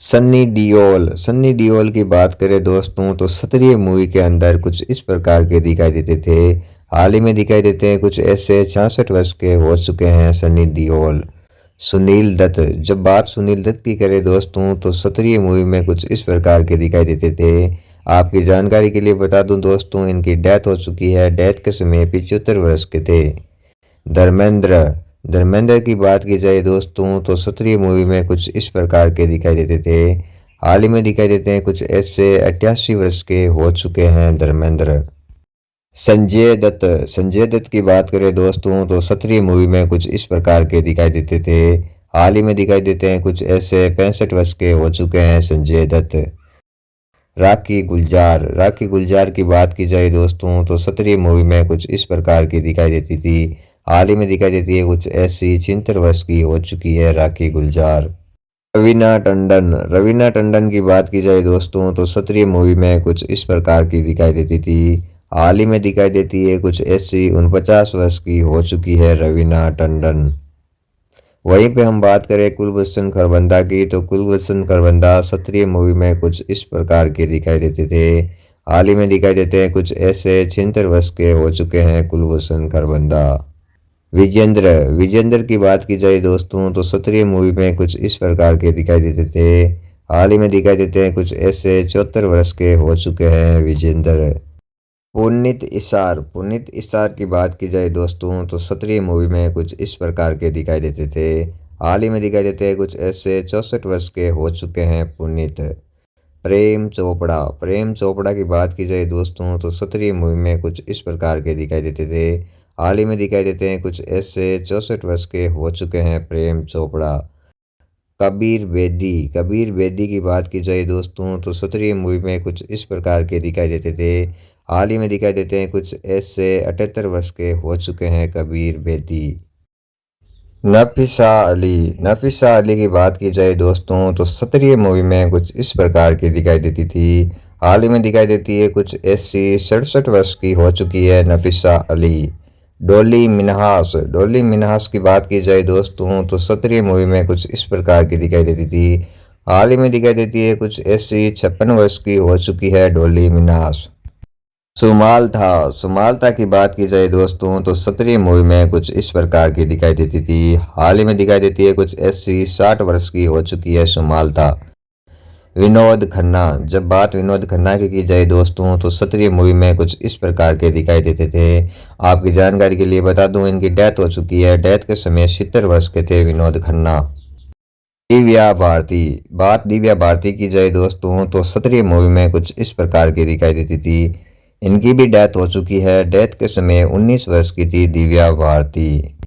सन्नी देओल की बात करें दोस्तों तो सत्रिय मूवी के अंदर कुछ इस प्रकार के दिखाई देते थे। हाल ही में दिखाई देते हैं कुछ ऐसे 66 वर्ष के हो चुके हैं सन्नी देओल। सुनील दत्त, जब बात सुनील दत्त की करें दोस्तों तो सत्रिय मूवी में कुछ इस प्रकार के दिखाई देते थे। आपकी जानकारी के लिए बता दूं दोस्तों, इनकी डेथ हो चुकी है। डेथ के समय 75 वर्ष के थे। धर्मेंद्र धर्मेंद्र की बात की जाए दोस्तों तो सत्रिय मूवी में कुछ इस प्रकार के दिखाई देते थे। हाल ही में दिखाई देते हैं कुछ ऐसे 88 वर्ष के हो चुके हैं धर्मेंद्र। संजय दत्त की बात करें दोस्तों तो सत्रिय मूवी में कुछ इस प्रकार के दिखाई देते थे। हाल ही में दिखाई देते हैं कुछ ऐसे 65 वर्ष के हो चुके हैं संजय दत्त। राखी गुलजार की बात की जाए दोस्तों तो सत्रिय मूवी में कुछ इस प्रकार की दिखाई देती थी। हाल ही में दिखाई देती है कुछ ऐसी 76 वर्ष की हो चुकी है राखी गुलजार। रवीना टंडन की बात की जाए दोस्तों तो सत्रिय मूवी में कुछ इस प्रकार की दिखाई देती थी। हाल ही में दिखाई देती है कुछ ऐसी 49 वर्ष की हो चुकी है रवीना टंडन। वहीं पे हम बात करें कुलभूषण खरबंदा की तो कुलभूषण खरबंदा सत्रिय मूवी में कुछ इस प्रकार के दिखाई देते थे। हाल ही में दिखाई देते हैं कुछ ऐसे 76 वर्ष के हो चुके हैं कुलभूषण खरबंदा। विजेंद्र की बात की जाए दोस्तों तो सत्रिय मूवी में कुछ इस प्रकार के दिखाई देते थे। हाल ही में दिखाई देते हैं कुछ ऐसे 74 वर्ष के हो चुके हैं विजेंद्र। पुनीत इसार की बात की जाए दोस्तों तो सत्रिय मूवी में कुछ इस प्रकार के दिखाई देते थे। हाल ही में दिखाई देते हैं कुछ ऐसे 64 वर्ष के हो चुके हैं पुनीत। प्रेम चोपड़ा की बात की जाए दोस्तों तो सत्रिय मूवी में कुछ इस प्रकार के दिखाई देते थे। हाल ही में दिखाई देते हैं कुछ ऐसे 64 वर्ष के हो चुके हैं प्रेम चोपड़ा। कबीर बेदी की बात की जाए दोस्तों तो सत्रिय मूवी में कुछ इस प्रकार के दिखाई देते थे। हाल ही में दिखाई देते हैं कुछ ऐसे 78 वर्ष के हो चुके हैं कबीर बेदी। नफीसा अली की बात की जाए दोस्तों तो सत्रिय मूवी में कुछ इस प्रकार की दिखाई देती थी। हाल ही में दिखाई देती है कुछ ऐसी 67 वर्ष की हो चुकी है नफीसा अली। डोली मिन्हास की बात की जाए दोस्तों तो सत्रिय मूवी में कुछ इस प्रकार की दिखाई देती थी। हाल ही में दिखाई देती है कुछ ऐसी 56 वर्ष की हो चुकी है डोली मिन्हास। सुमालता की बात की जाए दोस्तों तो सत्रिय मूवी में कुछ इस प्रकार की दिखाई देती थी। हाल ही में दिखाई देती है कुछ ऐसी 60 वर्ष की हो चुकी है सुमालता। जब बात विनोद खन्ना की जाए दोस्तों तो सत्रिय मूवी में कुछ इस प्रकार के दिखाई देते थे। आपकी जानकारी के लिए बता दूं, इनकी डेथ हो चुकी है। डेथ के समय 70 वर्ष के थे विनोद खन्ना। दिव्या भारती की जाए दोस्तों तो सत्रिय मूवी में कुछ इस प्रकार की दिखाई देती थी। इनकी भी डेथ हो चुकी है। डेथ के समय 19 वर्ष की थी दिव्या भारती।